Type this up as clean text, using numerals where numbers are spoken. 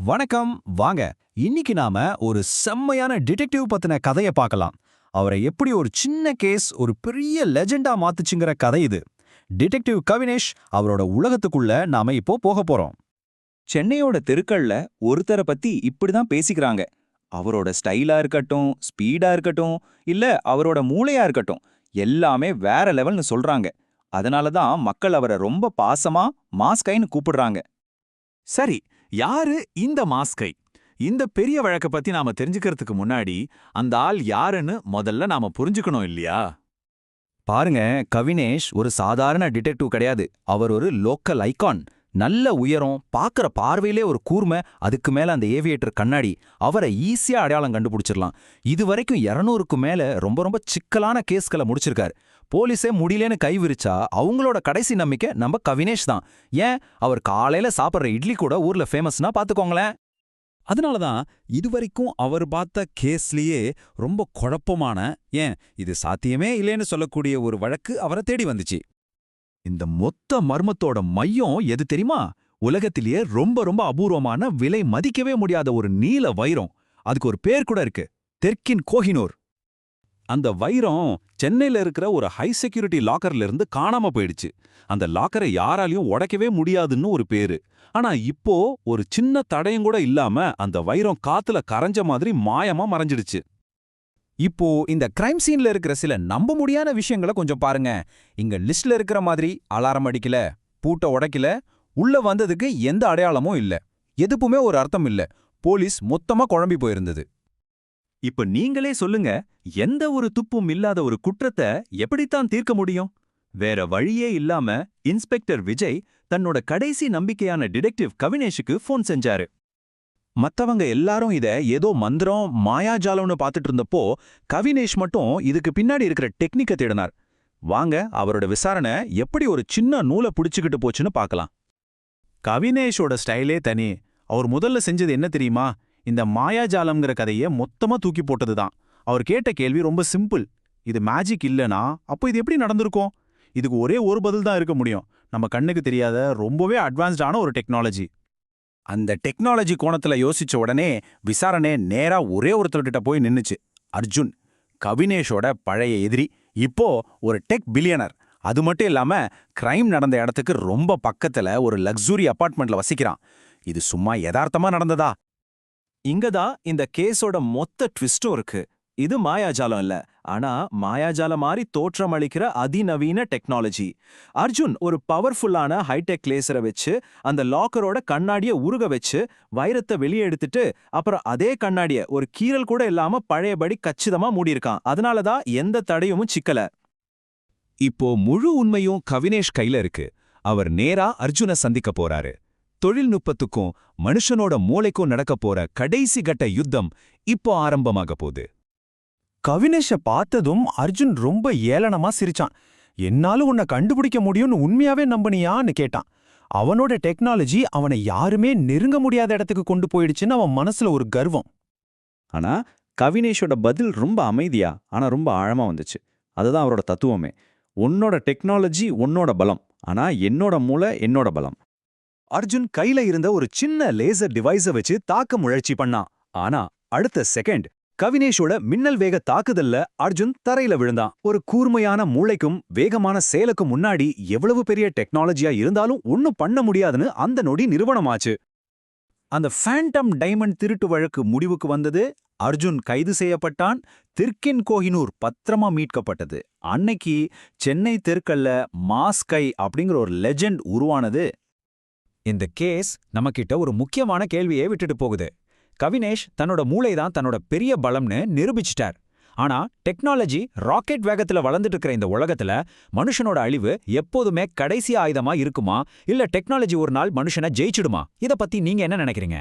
வணக்கம். வாங்க இன்னைக்கு நாம ஒரு செம்மையான டிடெக்டிவ் பத்தின கதைய பார்க்கலாம். அவரை எப்படி ஒரு சின்ன கேஸ் ஒரு பெரிய லெஜெண்டா மாத்துச்சுங்கிற கதை இது. டிடெக்டிவ் கவினேஷ் அவரோட உலகத்துக்குள்ள நாம இப்போ போக போறோம். சென்னையோட தெருக்கள்ல ஒருத்தரை பத்தி இப்படிதான் பேசிக்கிறாங்க. அவரோட ஸ்டைலா இருக்கட்டும், ஸ்பீடா இருக்கட்டும், இல்ல அவரோட மூளையா இருக்கட்டும், எல்லாமே வேற லெவல்னு சொல்றாங்க. அதனால தான் மக்கள் அவரை ரொம்ப பாசமா மாஸ்கைன்னு கூப்பிடுறாங்க. சரி, யாரு இந்த மாஸ்கை? இந்த பெரிய வழக்க பத்தி நாம தெரிஞ்சுக்கிறதுக்கு முன்னாடி அந்த ஆள் யாருன்னு முதல்ல நாம புரிஞ்சுக்கணும் இல்லையா? பாருங்க, கவினேஷ் ஒரு சாதாரண டிடெக்டிவ் கிடையாது. அவர் ஒரு லோக்கல் ஐகான். நல்ல உயரம், பார்க்குற பார்வையிலே ஒரு கூர்மை, அதுக்கு மேல அந்த ஏவியேட்டர் கண்ணாடி. அவரை ஈஸியா அடையாளம் கண்டுபிடிச்சிடலாம். இதுவரைக்கும் 200க்கு மேல ரொம்ப ரொம்ப சிக்கலான கேஸ்களை முடிச்சிருக்காரு. போலீஸே முடியலன்னு கை விரிச்சா அவங்களோட கடைசி நம்பிக்கை நம்ம கவினேஷ் தான். ஏன், அவர் காலையில சாப்பிட்ற இட்லி கூட ஊர்ல ஃபேமஸ்னா பாத்துக்கோங்களேன். அதனாலதான் இதுவரைக்கும் அவர் பார்த்த கேஸ்லயே ரொம்ப குழப்பமான, ஏன் இது சாத்தியமே இல்லைன்னு சொல்லக்கூடிய ஒரு வழக்கு அவரை தேடி வந்துச்சு. இந்த மொத்த மர்மத்தோட மையம் எது தெரியுமா? உலகத்திலேயே ரொம்ப ரொம்ப அபூர்வமான, விலை மதிக்கவே முடியாத ஒரு நீல வைரம். அதுக்கு ஒரு பேர் கூட இருக்கு, தெற்கின் கோஹினூர். அந்த வைரம் சென்னையில இருக்கிற ஒரு ஹை செக்யூரிட்டி லாக்கர்ல இருந்து காணாம போயிடுச்சு. அந்த லாக்கரை யாராலையும் உடைக்கவே முடியாதுன்னு ஒரு பேரு. ஆனா இப்போ ஒரு சின்ன தடயம் கூட இல்லாம அந்த வைரம் காத்துல கரைஞ்ச மாதிரி மாயமா மறைஞ்சிடுச்சு. இப்போ இந்த கிரைம் சீன்ல இருக்கிற சில நம்ப முடியாத விஷயங்களை கொஞ்சம் பாருங்க. இங்க லிஸ்ட்ல இருக்கிற மாதிரி அலாரம் அடிக்கல, பூட்டை உடைக்கல, உள்ள வந்ததுக்கு எந்த அடையாளமும் இல்ல, எதுப்புமே ஒரு அர்த்தம் இல்ல. போலீஸ் மொத்தமா குழம்பி போயிருந்தது. இப்ப நீங்களே சொல்லுங்க, எந்த ஒரு துப்பும் இல்லாத ஒரு குற்றத்தை எப்படித்தான் தீர்க்க முடியும்? வேற வழியே இல்லாம இன்ஸ்பெக்டர் விஜய் தன்னோட கடைசி நம்பிக்கையான டிடெக்டிவ் கவினேஷுக்கு ஃபோன் செஞ்சாரு. மத்தவங்க எல்லாரும் இத ஏதோ மந்திரம், மாயாஜாலம்னு பார்த்துட்டு இருந்தப்போ கவினேஷ் மட்டும் இதுக்கு பின்னாடி இருக்கிற டெக்னிக்கை தேடினார். வாங்க அவரோட விசாரணை எப்படி ஒரு சின்ன நூலை பிடிச்சுக்கிட்டு போச்சுன்னு பார்க்கலாம். கவினேஷோட ஸ்டைலே தனி. அவர் முதல்ல செஞ்சது என்ன தெரியுமா? இந்த மாயாஜாலம்ங்கிற கதையை மொத்தமா தூக்கி போட்டதுதான். அவர் கேட்ட கேள்வி ரொம்ப சிம்பிள். இது மேஜிக் இல்லனா அப்போ இது எப்படி நடந்திருக்கும்? இதுக்கு ஒரே ஒரு பதில் தான் இருக்க முடியும். நம்ம கண்ணுக்கு தெரியாத ரொம்பவே அட்வான்ஸ்டான ஒரு டெக்னாலஜி. அந்த டெக்னாலஜி கோணத்துல யோசிச்ச உடனே விசாரணை நேரா ஒரே ஒருத்தர்கிட்ட போய் நின்னுச்சு. அர்ஜுன், கவினேஷோட பழைய எதிரி, இப்போ ஒரு டெக் பில்லியனர். அது மட்டும் இல்லாம கிரைம் நடந்த இடத்துக்கு ரொம்ப பக்கத்துல ஒரு லக்ஸுரி அபார்ட்மெண்ட்ல வசிக்கிறான். இது சும்மா யதார்த்தமா நடந்ததா? இங்கதான் இந்த கேஸோட மொத்த ட்விஸ்டும் இருக்கு. இது மாயாஜாலம் இல்ல, ஆனா மாயாஜாலம் மாதிரி தோற்றமளிக்கிற அதிநவீன டெக்னாலஜி. அர்ஜுன் ஒரு பவர்ஃபுல்லான ஹைடெக் லேசரை வச்சு அந்த லாக்கரோட கண்ணாடிய உருக வச்சு வைரத்தை வெளியே எடுத்துட்டு அப்புறம் அதே கண்ணாடிய ஒரு கீறல் கூட இல்லாம பழையபடி கச்சிதமா மூடியிருக்கான். அதனாலதான் எந்த தடையும் சிக்கல. இப்போ முழு உண்மையும் கவினேஷ் கையில இருக்கு. அவர் நேரா அர்ஜுனை சந்திக்க போறாரு. தொழில்நுட்பத்துக்கும் மனுஷனோட மூளைக்கும் நடக்க போற கடைசி கட்ட யுத்தம் இப்போ ஆரம்பமாக போகுது. கவினேஷ பார்த்ததும் அர்ஜுன் ரொம்ப ஏளனமா சிரிச்சான். என்னால உன்னை கண்டுபிடிக்க முடியும்னு உண்மையாவே நம்பனியான்னு கேட்டான். அவனோட டெக்னாலஜி அவனை யாருமே நெருங்க முடியாத இடத்துக்கு கொண்டு போயிடுச்சுன்னு அவன் மனசுல ஒரு கர்வம். ஆனா கவினேஷோட பதில் ரொம்ப அமைதியா ஆனா ரொம்ப ஆழமா வந்துச்சு. அதுதான் அவரோட தத்துவமே. உன்னோட டெக்னாலஜி உன்னோட பலம், ஆனா என்னோட மூளை என்னோட பலம். அர்ஜுன் கையில இருந்த ஒரு சின்ன லேசர் டிவைஸ வச்சு தாக்க முயற்சி பண்ணான். ஆனா அடுத்த செகண்ட் கவினேஷோட மின்னல் வேக தாக்குதல்ல அர்ஜுன் தரையில விழுந்தான். ஒரு கூர்மையான மூளைக்கும் வேகமான செயலுக்கும் முன்னாடி எவ்வளவு பெரிய டெக்னாலஜியா இருந்தாலும் ஒன்னும் பண்ண முடியாதுன்னு அந்த நொடி நிறுவனமாச்சு. அந்த ஃபேண்டம் டைமண்ட் திருட்டு வழக்கு முடிவுக்கு வந்தது. அர்ஜுன் கைது செய்யப்பட்டான். தெற்கின் கோஹினூர் பத்திரமா மீட்கப்பட்டது. அன்னைக்கு சென்னை தெற்கல்ல மாஸ்கை அப்படிங்கிற ஒரு லெஜெண்ட் உருவானது. இந்த கேஸ் நமக்கிட்ட ஒரு முக்கியமான கேள்வியை விட்டுட்டு போகுது. கவினேஷ் தன்னோட மூளைதான் தன்னோட பெரிய பலம்னு நிரூபிச்சிட்டார். ஆனா டெக்னாலஜி ராக்கெட் வேகத்துல வளர்ந்துட்டு இருக்கிற இந்த உலகத்துல மனுஷனோட அழிவு எப்போதுமே கடைசி ஆயுதமா இருக்குமா, இல்ல டெக்னாலஜி ஒரு நாள் மனுஷனை ஜெயிச்சிடுமா? இத பத்தி நீங்க என்ன நினைக்கிறீங்க?